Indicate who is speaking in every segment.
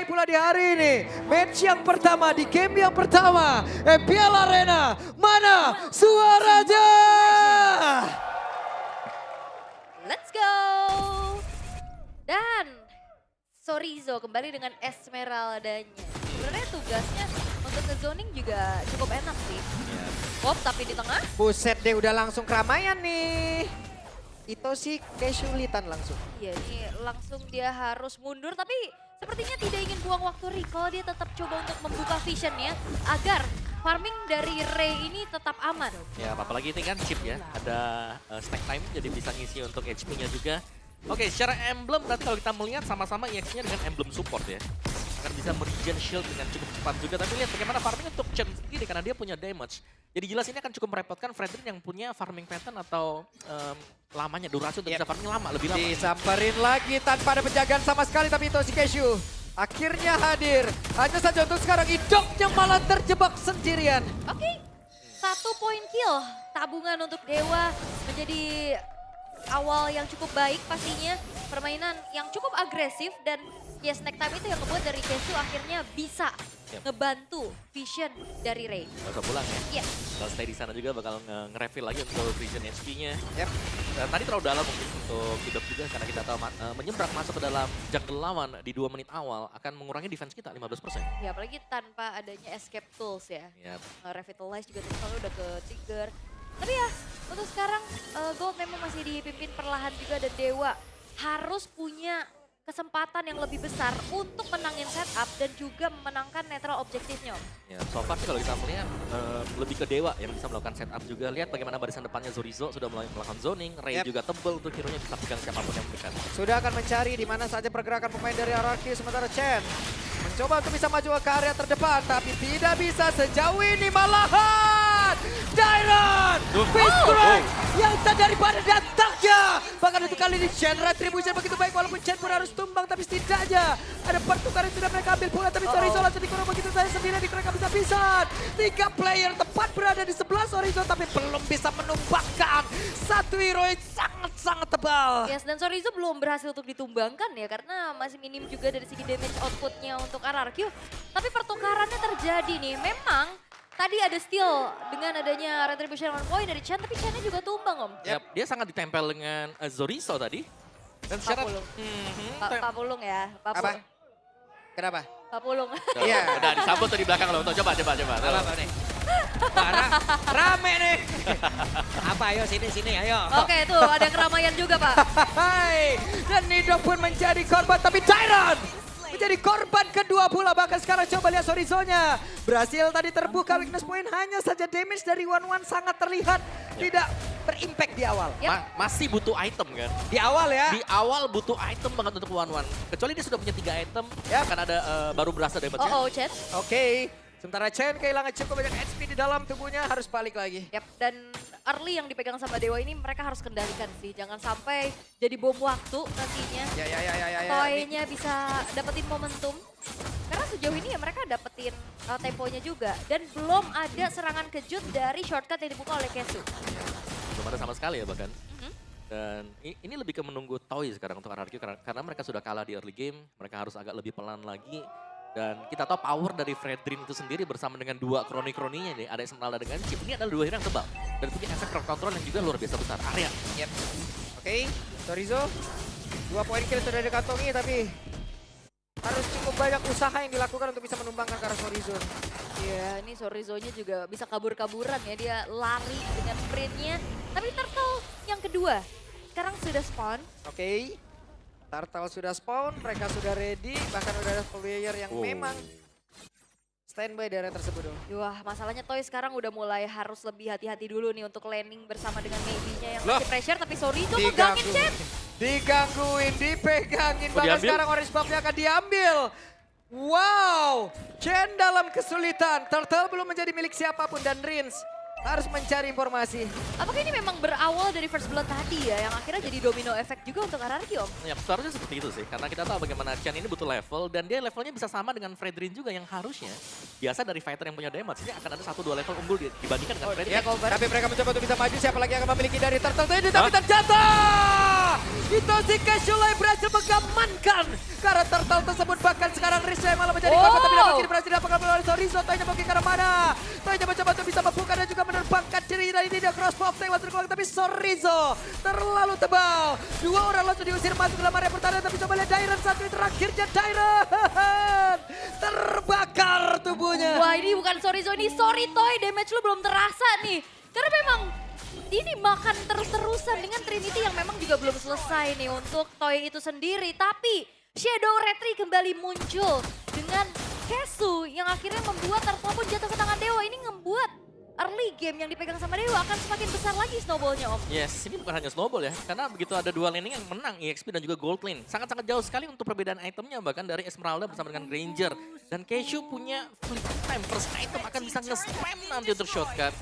Speaker 1: baik pula di hari ini. Match yang pertama di game yang pertama. MPL Arena. Mana suaranya?
Speaker 2: Let's go! Dan Sorizo kembali dengan Esmeraldanya. Sebenarnya tugasnya untuk nge-zoning juga cukup enak sih. Pop tapi di tengah.
Speaker 1: Buset deh, udah langsung keramaian nih. Itu sih kesulitan langsung.
Speaker 2: Iya, ini langsung dia harus mundur tapi sepertinya tidak ingin buang waktu recall. Dia tetap coba untuk membuka visionnya agar farming dari Ray ini tetap aman.
Speaker 3: Ya, apalagi ini kan chip ya, ada stack time jadi bisa ngisi untuk HP-nya juga. Oke, secara emblem berarti kalau kita melihat sama-sama EX-nya dengan emblem support ya. Akan bisa meregen shield dengan cukup cepat juga. Tapi lihat bagaimana farming untuk Chen sendiri karena dia punya damage. Jadi jelas ini akan cukup merepotkan Fredrin yang punya farming pattern atau lamanya, durasi untuk bisa farming lama, lebih lama.
Speaker 1: Disamperin lagi tanpa ada penjagaan sama sekali, tapi itu si Cashew akhirnya hadir. Hanya saja untuk sekarang Idoknya malah terjebak sendirian.
Speaker 2: Oke, 1 point kill. Tabungan untuk Dewa menjadi awal yang cukup baik pastinya. Permainan yang cukup agresif dan ya snack time itu yang membuat dari Kesu akhirnya bisa ngebantu vision dari Ray.
Speaker 3: Gak usah pulang ya.
Speaker 2: Iya.
Speaker 3: Kalau stay di sana juga bakal nge-refill lagi untuk vision HP-nya.
Speaker 1: Yep.
Speaker 3: Dan tadi terlalu dalam mungkin untuk Idok juga karena kita tahu menyeberang masuk ke dalam jungle lawan di 2 menit awal akan mengurangi defense kita 15%.
Speaker 2: Ya apalagi tanpa adanya escape tools ya.
Speaker 3: Yep.
Speaker 2: Revitalize juga tadi kalau udah ke trigger. Tapi ya untuk sekarang Gold memang masih dipimpin perlahan juga dan Dewa harus punya kesempatan yang lebih besar untuk menangin setup dan juga memenangkan netral objektifnya.
Speaker 3: Ya, so far sih kalau kita melihat lebih ke Dewa yang bisa melakukan setup juga. Lihat bagaimana barisan depannya Sorizo sudah mulai melakukan zoning, Ray juga tebel untuk hero-nya bisa pegang siapapun yang mendekat.
Speaker 1: Sudah akan mencari di mana saja pergerakan pemain dari RRQ, sementara Chen mencoba untuk bisa maju ke area terdepan tapi tidak bisa sejauh ini malahan. Dairon! Fist strike yang tak daripada datangnya. Bahkan untuk kali ini Chen retribution begitu baik walaupun Chen pun harus tumbang tapi setidaknya ada pertukaran yang sudah mereka ambil pula tapi Sorizo langsung dikurung begitu saja sendiri mereka bisa pisan. 3 player tepat berada di sebelah Sorizo tapi belum bisa menumbangkan satu hero yang sangat-sangat tebal.
Speaker 2: Yes, dan Sorizo belum berhasil untuk ditumbangkan ya karena masih minim juga dari segi damage outputnya untuk RRQ. Tapi pertukarannya terjadi nih, memang tadi ada steal dengan adanya retribution 1 point dari Chen, tapi Chen-nya juga tumbang om.
Speaker 3: Yap, dia sangat ditempel dengan Sorizo tadi. Dan secara
Speaker 2: Pak Pulung ya.
Speaker 1: Apa? Kenapa?
Speaker 2: Pak Pulung.
Speaker 1: Iya.
Speaker 3: Udah disambut tuh di belakang loh. Coba.
Speaker 1: Apa nih? Parah, rame nih. Apa ayo sini ayo.
Speaker 2: Oke tuh ada keramaian juga Pak.
Speaker 1: Hai, dan Nido pun menjadi korban tapi Tyron menjadi korban kedua pula. Bahkan sekarang coba lihat Sorizo-nya. Berhasil tadi terbuka weakness point, hanya saja damage dari One sangat terlihat tidak berimpact di awal.
Speaker 3: Masih butuh item kan?
Speaker 1: Di awal ya?
Speaker 3: Di awal butuh item banget untuk One. Kecuali dia sudah punya 3 item, akan ada baru berasa damage-nya.
Speaker 2: Oh Chen.
Speaker 1: Oke. Sementara Chen kehilangan cukup banyak HP di dalam tubuhnya, harus balik lagi.
Speaker 2: Yap, dan early yang dipegang sama Dewa ini mereka harus kendalikan sih. Jangan sampai jadi bom waktu nantinya.
Speaker 1: Ya.
Speaker 2: Toy-nya bisa dapetin momentum. Karena sejauh ini ya mereka dapetin temponya juga. Dan belum ada serangan kejut dari shortcut yang dibuka oleh Kesu.
Speaker 3: Belum ada sama sekali ya bahkan. Dan ini lebih ke menunggu Toy sekarang untuk RRQ karena mereka sudah kalah di early game. Mereka harus agak lebih pelan lagi. Dan kita tahu power dari Fredrin itu sendiri bersama dengan 2 kroni-kroninya nih. Ada Esmeralda dengan Chip. Ini adalah 2 hero yang tebal. Dan punya efek crowd control yang juga luar biasa besar. Area.
Speaker 1: Yep. Oke, Sorizo 2 poin kill sudah dikantongi tapi harus cukup banyak usaha yang dilakukan untuk bisa menumbangkan ke arah Sorizo.
Speaker 2: Iya, ini Sorizo-nya juga bisa kabur-kaburan ya. Dia lari dengan sprintnya. Tapi Turtle yang kedua sekarang sudah spawn.
Speaker 1: Oke. Turtle sudah spawn, mereka sudah ready, bahkan udah ada player yang memang standby di area tersebut dong.
Speaker 2: Wah, masalahnya Toy sekarang udah mulai harus lebih hati-hati dulu nih untuk landing bersama dengan Maybe-nya yang masih pressure. Tapi Sorizo megangin Chen.
Speaker 1: Digangguin, dipegangin, bahkan sekarang orange buff-nya akan diambil. Wow, Chen dalam kesulitan. Turtle belum menjadi milik siapapun dan Rins Harus mencari informasi.
Speaker 2: Apakah ini memang berawal dari first blood tadi ya, yang akhirnya jadi domino effect juga untuk RRQ, Om?
Speaker 3: Ya, seharusnya seperti itu sih. Karena kita tahu bagaimana Chen ini butuh level. Dan dia levelnya bisa sama dengan Fredrin juga yang harusnya. Biasa dari fighter yang punya damage, ini akan ada 1-2 level unggul dibandingkan dengan Fredrin.
Speaker 1: Ya, tapi mereka mencoba untuk bisa maju. Siapa lagi yang akan memiliki dari Turtle ini? Tapi terjatuh! Itoshi Casual berhasil mengamankan. Karena Turtle tersebut bahkan sekarang Rizzo yang malah menjadi korban. Tapi dapat kiri berhasil dapatkan oleh Sorizo. Toynya pergi ke arah mana? Toynya mencoba untuk bisa membuka dan juga menerbangkan diri dari dia cross pop lewat terkeluar. Tapi Sorizo terlalu tebal. 2 orang langsung diusir masuk dalam area pertahanan. Tapi coba lihat Dairon satu ini terakhirnya Dairon. Terbakar tubuhnya.
Speaker 2: Wah, ini bukan Sorizo, ini sorry Toy, damage lu belum terasa nih. Karena memang ini makan terus-terusan dengan Trinity yang memang juga belum selesai nih untuk Toy itu sendiri. Tapi Shadow Retri kembali muncul dengan Kesu yang akhirnya membuat Turtle pun jatuh ke tangan Dewa. Ini ngebuat early game yang dipegang sama Dewa akan semakin besar lagi snowballnya, Om.
Speaker 3: Yes, ini bukan hanya snowball ya. Karena begitu ada dua laning yang menang, EXP dan juga Gold Lane. Sangat-sangat jauh sekali untuk perbedaan itemnya. Bahkan dari Esmeralda bersama dengan Granger. Dan Keishu punya flipping time. First item akan bisa nge-spam nanti untuk shortcut.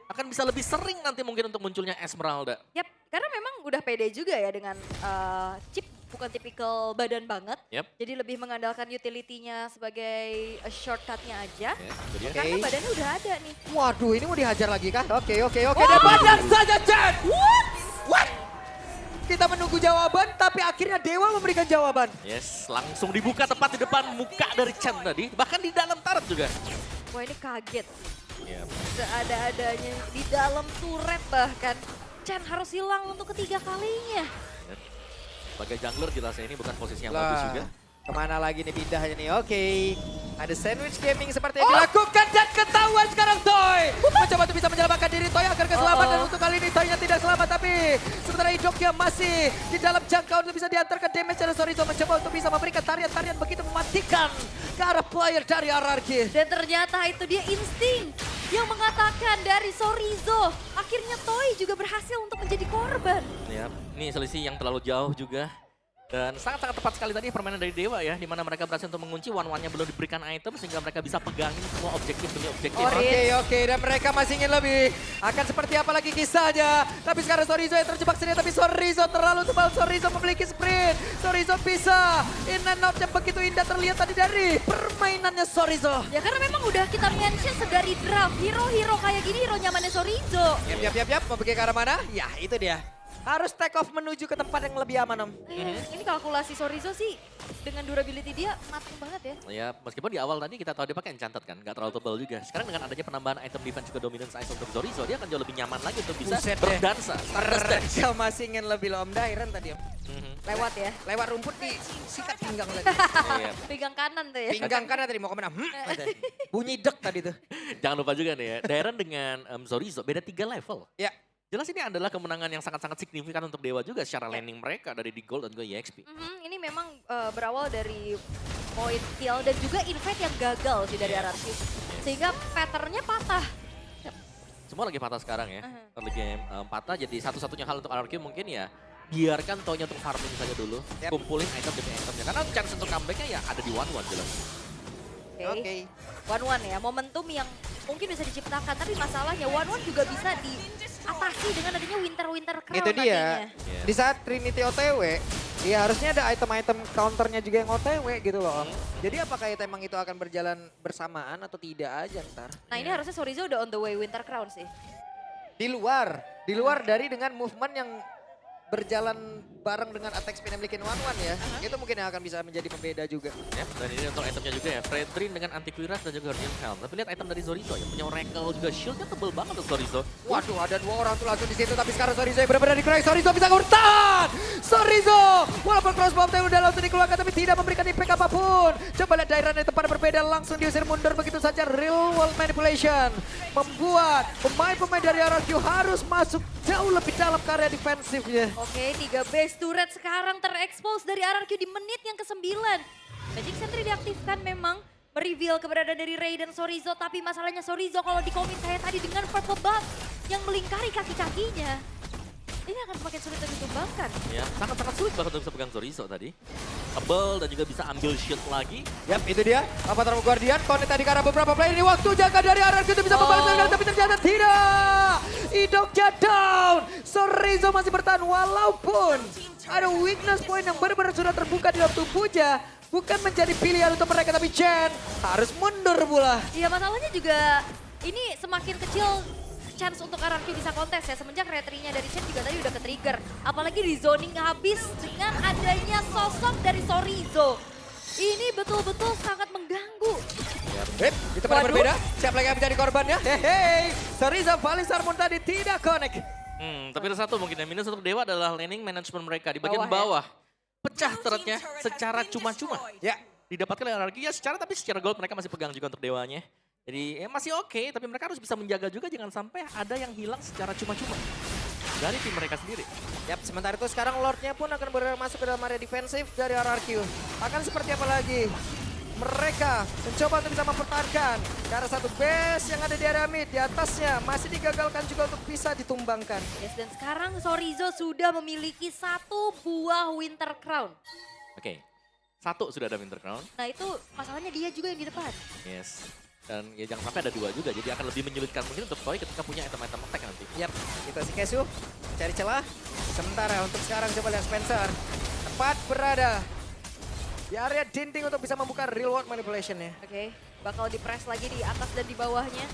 Speaker 3: Akan bisa lebih sering nanti mungkin untuk munculnya Esmeralda.
Speaker 2: Yap, karena memang udah pede juga ya dengan chip. Bukan tipikal badan banget, jadi lebih mengandalkan utility-nya sebagai shortcut-nya aja. Karena badannya udah ada nih.
Speaker 1: Waduh, ini mau dihajar lagi kah? Oke. Dan badan saja Chen. What? Kita menunggu jawaban, tapi akhirnya Dewa memberikan jawaban.
Speaker 3: Yes, langsung dibuka tepat di depan muka dari Chen tadi. Bahkan di dalam turret juga.
Speaker 2: Wah, ini kaget. Seada-adanya di dalam turret bahkan. Chen harus hilang untuk ketiga kalinya.
Speaker 3: Sebagai jungler jelas ini bukan posisi yang bagus juga.
Speaker 1: Kemana lagi nih pindahnya nih? Oke. Ada sandwich gaming seperti yang dilakukan dan ketahuan sekarang Toy. Mencoba untuk bisa menyelamatkan diri Toy agar keselamatan. Untuk kali ini Toynya tidak selamat tapi sementara Idoknya masih di dalam jangkauan untuk bisa diantarkan damage dari Sorizo. Mencoba untuk bisa memberikan tarian-tarian begitu mematikan ke arah player dari RRQ.
Speaker 2: Dan ternyata itu dia insting yang mengatakan dari Sorizo. Akhirnya Toy juga berhasil untuk menjadi korban.
Speaker 3: Ya, ini selisih yang terlalu jauh juga. Dan sangat-sangat tepat sekali tadi permainan dari Dewa ya. Dimana mereka berhasil untuk mengunci, one-one-nya belum diberikan item sehingga mereka bisa pegangin semua objektif demi objektif.
Speaker 1: Oke, dan mereka masih ingin lebih. Akan seperti apa lagi kisahnya. Tapi sekarang Sorizo yang terjebak sendiri, tapi Sorizo terlalu tebal. Sorizo memiliki sprint. Sorizo bisa in and out yang begitu indah terlihat tadi dari permainannya Sorizo.
Speaker 2: Ya karena memang udah kita mention sedari draft, hero-hero kayak gini hero nyamannya Sorizo.
Speaker 1: Yap, mau pergi ke arah mana? Ya itu dia. Harus take off menuju ke tempat yang lebih aman, Om.
Speaker 2: Ini kalkulasi Sorizo sih dengan durability dia matang banget ya.
Speaker 3: Ya, meskipun di awal tadi kita tahu dia pakai enchanted kan, nggak terlalu tebal juga. Sekarang dengan adanya penambahan item defense juga dominance ice untuk Sorizo, dia akan jauh lebih nyaman lagi untuk bisa berdansa.
Speaker 1: Mereka masih ingin lebih loh, Om Dairon tadi, Om.
Speaker 2: Lewat ya.
Speaker 1: Lewat rumput di sikat pinggang tadi.
Speaker 2: Pinggang kanan tuh ya.
Speaker 1: Pinggang kanan tadi mau kemana? Bunyi dek tadi tuh.
Speaker 3: Jangan lupa juga nih ya, Dairon dengan Sorizo beda 3 level.
Speaker 1: Ya.
Speaker 3: Jelas ini adalah kemenangan yang sangat-sangat signifikan untuk Dewa juga secara laning mereka dari di Gold dan juga EXP.
Speaker 2: Ini memang berawal dari point kill dan juga invade yang gagal sih dari RRQ. Sehingga patternnya patah.
Speaker 3: Semua lagi patah sekarang ya. Early game patah jadi satu-satunya hal untuk RRQ mungkin ya biarkan Toynya untuk farming saja dulu. Kumpulin item demi itemnya. Karena chance untuk comebacknya ya ada di one-one jelas.
Speaker 2: Oke. One-one ya, momentum yang mungkin bisa diciptakan. Tapi masalahnya one-one juga bisa diatasi dengan adanya winter crown
Speaker 1: itu dia.
Speaker 2: nantinya.
Speaker 1: Di saat Trinity OTW, ya harusnya ada item-item counternya juga yang OTW gitu loh. Jadi apakah itu emang itu akan berjalan bersamaan atau tidak aja ntar?
Speaker 2: Nah ini harusnya Sorizo udah on the way winter crown sih.
Speaker 1: Di luar dari dengan movement yang berjalan bareng dengan attack speed yang bikin one-one ya. Itu mungkin yang akan bisa menjadi pembeda juga.
Speaker 3: Ya, dan ini untuk itemnya juga ya. Fredrin dengan anti-Quiras dan juga Guardian Helm. Tapi lihat item dari Sorizo yang punya Oracle juga. Shieldnya tebel banget untuk Sorizo.
Speaker 1: Waduh, ada 2 orang tuh langsung di situ. Tapi sekarang Sorizo yang benar-benar dikurang. Sorizo bisa ngurtan! Sorizo! Walaupun crossbow udah langsung dikeluarkan tapi tidak memberikan impact apapun. Coba lihat Dairon yang tempat berbeda langsung diusir mundur begitu saja. Real world manipulation. Membuat pemain-pemain dari RRQ harus masuk jauh lebih dalam ke area defensifnya.
Speaker 2: Oke, 3 base turret sekarang terekspos dari RRQ di menit yang ke-9. Magic Sentry diaktifkan memang, mereveal keberadaan dari Ray dan Sorizo. Tapi masalahnya Sorizo kalau dikomit kayak tadi dengan purple buff yang melingkari kaki-kakinya. Ini akan semakin sulit untuk ditumbangkan.
Speaker 3: Ya, sangat-sangat sulit bahkan untuk bisa pegang Sorizo tadi. tebel dan juga bisa ambil shield lagi.
Speaker 1: Yap, itu dia. Avatar Guardian, connect tadi karena beberapa player ini. Waktu jaga dari RRQ itu bisa membalaskan, tapi ternyata tidak. Idoknya down. Sorizo masih bertahan walaupun ada weakness point yang benar-benar sudah terbuka di dalam tubuhnya. Bukan menjadi pilihan untuk mereka, tapi Chen harus mundur pula.
Speaker 2: Iya, masalahnya juga ini semakin kecil chance untuk RRQ bisa kontes ya. Semenjak retry-nya dari Chen juga tadi udah ke-trigger. Apalagi di zoning habis dengan adanya sosok dari Sorizo. Ini betul-betul sangat mengganggu.
Speaker 1: Itu pada berbeda. Siapa lagi yang menjadi korbannya? Hehe, Sorizo Valisar Moon tadi tidak connect.
Speaker 3: Tapi ada satu mungkin yang minus untuk Dewa adalah laning management mereka di bagian bawah. Pecah turretnya secara cuma-cuma.
Speaker 1: Ya,
Speaker 3: Didapatkan oleh RRQ ya tapi secara gold mereka masih pegang juga untuk Dewanya. Jadi ya masih oke, tapi mereka harus bisa menjaga juga jangan sampai ada yang hilang secara cuma-cuma dari tim mereka sendiri.
Speaker 1: yap. Sementara itu sekarang Lordnya pun akan masuk ke dalam area defensif dari RRQ. Akan seperti apa lagi? Mereka mencoba untuk bisa mempertahankan. Karena satu base yang ada di area mid, di atasnya masih digagalkan juga untuk bisa ditumbangkan.
Speaker 2: Yes, dan sekarang Sorizo sudah memiliki 1 buah Winter Crown.
Speaker 3: Oke, 1 sudah ada Winter Crown.
Speaker 2: Nah itu masalahnya dia juga yang di depan.
Speaker 3: Yes. Dan ya jangan sampai ada 2 juga, jadi akan lebih menyulitkan mungkin untuk Toy ketika punya item-item attack nanti.
Speaker 1: Yap, kita si Kesu cari celah. Sementara untuk sekarang coba lihat Spencer. Tepat berada di area dinding untuk bisa membuka real world manipulation-nya.
Speaker 2: Oke, bakal di-press lagi di atas dan di bawahnya.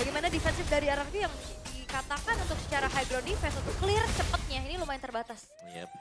Speaker 2: Bagaimana defensif dari RRQ yang dikatakan untuk secara high ground defense untuk clear cepatnya, ini lumayan terbatas.
Speaker 3: Yep.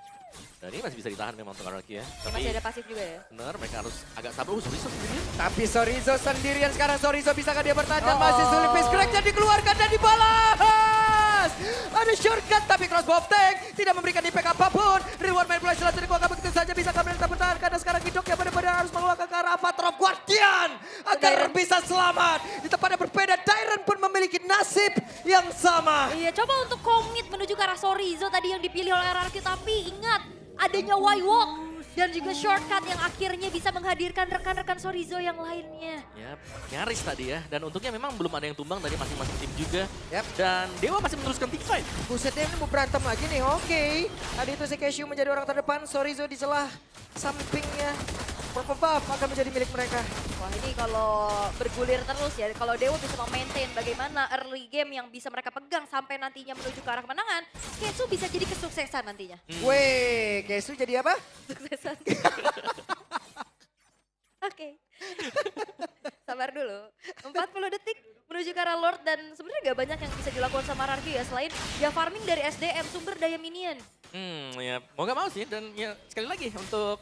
Speaker 3: Dan ini masih bisa ditahan memang untuk RRQ ya.
Speaker 2: Ini masih ada pasif juga ya.
Speaker 3: Bener, mereka harus agak sabar. Sorizo sendirian.
Speaker 1: Tapi Sorizo sendirian sekarang. Sorizo bisakah dia bertahan dan masih sulit. Face crack-nya dikeluarkan dan dibalas. Ada shortcut tapi crossbow tank tidak memberikan impact apapun. Reward manipulation langsung dikeluarkan begitu saja. Bisa kembali bertahan karena sekarang Gidok yang benar-benar harus mengeluarkan ke arah Avatar of Guardian. Agar bisa selamat. Di tempat yang berbeda, Dairon pun memiliki nasib yang sama.
Speaker 2: Iya, coba untuk komit menuju ke arah Sorizo tadi yang dipilih oleh RRQ. Tapi ingat, adanya Y-Walk dan juga shortcut yang akhirnya bisa menghadirkan rekan-rekan Sorizo yang lainnya.
Speaker 3: Yap, nyaris tadi ya. Dan untungnya memang belum ada yang tumbang dari masing-masing tim juga.
Speaker 1: Yap.
Speaker 3: Dan Dewa masih meneruskan team fight.
Speaker 1: Busetnya ini mau berantem lagi nih. Oke. Tadi itu si Cashew menjadi orang terdepan. Sorizo di celah sampingnya. Purple buff akan menjadi milik mereka.
Speaker 2: Wah, ini kalau bergulir terus ya, kalau Dewa bisa memaintain bagaimana early game yang bisa mereka pegang sampai nantinya menuju ke arah kemenangan, Kesu bisa jadi kesuksesan nantinya.
Speaker 1: Weh, Cashew jadi apa?
Speaker 2: Suksesan. Oke. Sabar dulu. 40 detik menuju ke arah Lord dan sebenarnya gak banyak yang bisa dilakukan sama RRQ ya selain ya farming dari SDM, sumber daya minion.
Speaker 3: Ya mau gak mau sih. Dan ya sekali lagi untuk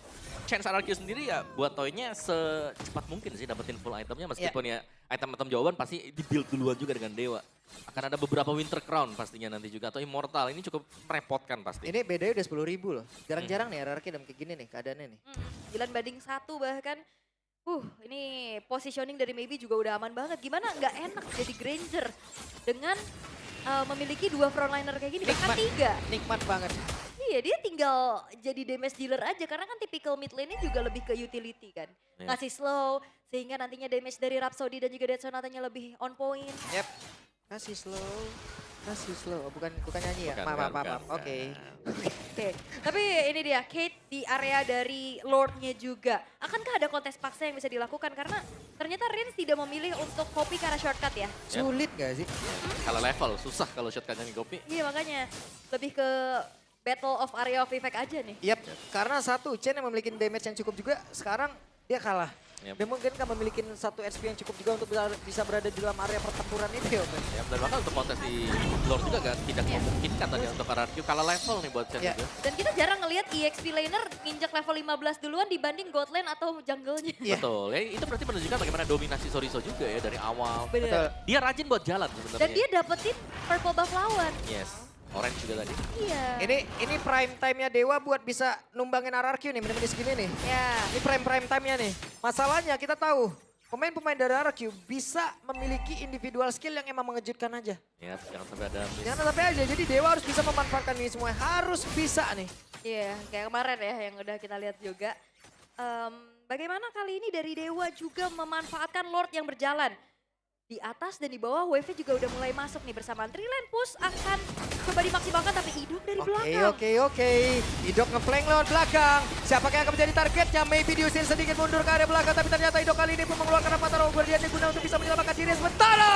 Speaker 3: chance RRQ sendiri ya buat Toy-nya secepat mungkin sih dapetin full itemnya. Meskipun ya item-item jawaban pasti di-build duluan juga dengan Dewa. Akan ada beberapa Winter Crown pastinya nanti juga. Atau Immortal, ini cukup merepotkan pasti.
Speaker 1: Ini bedanya udah 10.000 loh. Jarang-jarang nih RRQ dalam kayak gini nih keadaannya nih.
Speaker 2: 9 banding 1 bahkan. Ini positioning dari Maybe juga udah aman banget. Gimana nggak enak jadi Granger dengan memiliki 2 frontliner kayak gini, bahkan 3.
Speaker 1: Nikmat banget.
Speaker 2: Iya, dia tinggal jadi damage dealer aja karena kan tipikal mid lane-nya juga lebih ke utility kan.
Speaker 3: Iya.
Speaker 2: Ngasih slow sehingga nantinya damage dari Rhapsody dan juga Dead Sonata-nya lebih on point.
Speaker 1: Yep. Kasih slow. Oh, bukan nyanyi ya?
Speaker 3: Bukan,
Speaker 1: Maaf. Oke.
Speaker 2: Oke, tapi ini dia Kate di area dari Lord-nya juga. Akankah ada kontes paksa yang bisa dilakukan? Karena ternyata Rins tidak memilih untuk copy ke arah shortcut ya.
Speaker 1: Sulit gak sih?
Speaker 3: Kalau level susah kalau shotgunnya ngopi.
Speaker 2: Iya makanya lebih ke battle of area of effect aja nih.
Speaker 1: Yap, karena satu Chen yang memiliki damage yang cukup juga, sekarang dia kalah.
Speaker 3: Yep.
Speaker 1: Dia mungkin kan memiliki 1 SP yang cukup juga untuk bisa berada di dalam area pertempuran ini ya.
Speaker 3: Ya, dan bahkan untuk kontes di Lord juga kan tidak memungkinkan tadi untuk RRQ kalah level nih buat Chen juga.
Speaker 2: Dan kita jarang ngelihat EXP laner nginjak level 15 duluan dibanding god lane atau jungle-nya.
Speaker 1: Iya.
Speaker 3: Betul, ya itu berarti menunjukkan bagaimana dominasi Sorizo juga ya dari awal.
Speaker 2: Bener.
Speaker 3: Dia rajin buat jalan sebenarnya.
Speaker 2: Dan dia dapetin purple buff lawan.
Speaker 3: Yes, orange juga tadi.
Speaker 2: Iya.
Speaker 1: Ini prime time-nya Dewa buat bisa numbangin RRQ nih, menit-menit segini nih.
Speaker 2: Ya.
Speaker 1: Ini prime time-nya nih. Masalahnya kita tahu, pemain-pemain dari RRQ bisa memiliki individual skill yang emang mengejutkan aja.
Speaker 3: Ya, jangan sampai ada miss.
Speaker 1: Jangan sampai aja, jadi Dewa harus bisa memanfaatkan ini semua. Harus bisa nih.
Speaker 2: Iya, kayak kemarin ya yang udah kita lihat juga. Bagaimana kali ini dari Dewa juga memanfaatkan Lord yang berjalan. Di atas dan di bawah wave-nya juga udah mulai masuk nih bersamaan. Trilen Push akan coba dimaksimalkan tapi Idok dari belakang.
Speaker 1: Oke. Idok ngeflank lewat belakang. Siapa yang akan menjadi targetnya? Maybe diusir sedikit mundur ke area belakang. Tapi ternyata Idok kali ini pun mengeluarkan Avatar Guardian yang guna untuk bisa menyelamatkan diri. Sementara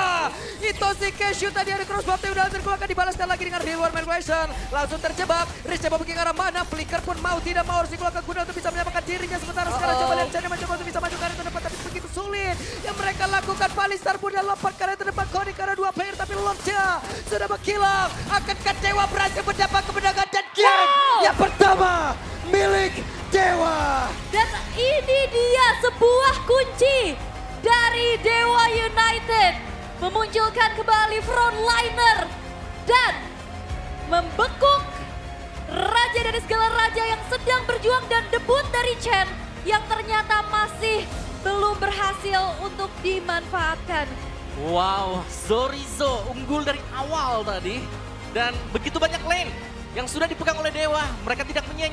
Speaker 1: itu si Cashew tadi ada crossbow yang udah terkeluarkan, dibalaskan lagi dengan reward manipulation. Langsung terjebak. Riz coba pergi ke arah mana? Flicker pun mau tidak mau harus dikeluarkan guna untuk bisa menyelamatkan dirinya. Sementara sekarang coba lihat Chen mencoba untuk bisa maju ke arah terdepan. Tapi begitu sulit yang mereka lakukan. Palistar pun dia lompat ke arah terdepan. Cody ke arah 2 player tapi Lordnya sudah menghilang. Akankah Dewa berhasil mendapat kemenangan dan game yang pertama milik Dewa.
Speaker 2: Dan ini dia sebuah kunci dari Dewa United. Memunculkan kembali frontliner dan membekuk raja dari segala raja yang sedang berjuang dan debut dari Chen yang ternyata masih belum berhasil untuk dimanfaatkan.
Speaker 3: Wow, Zorizo unggul dari awal tadi. Dan begitu banyak lane yang sudah dipegang oleh Dewa. Mereka tidak menyanyi.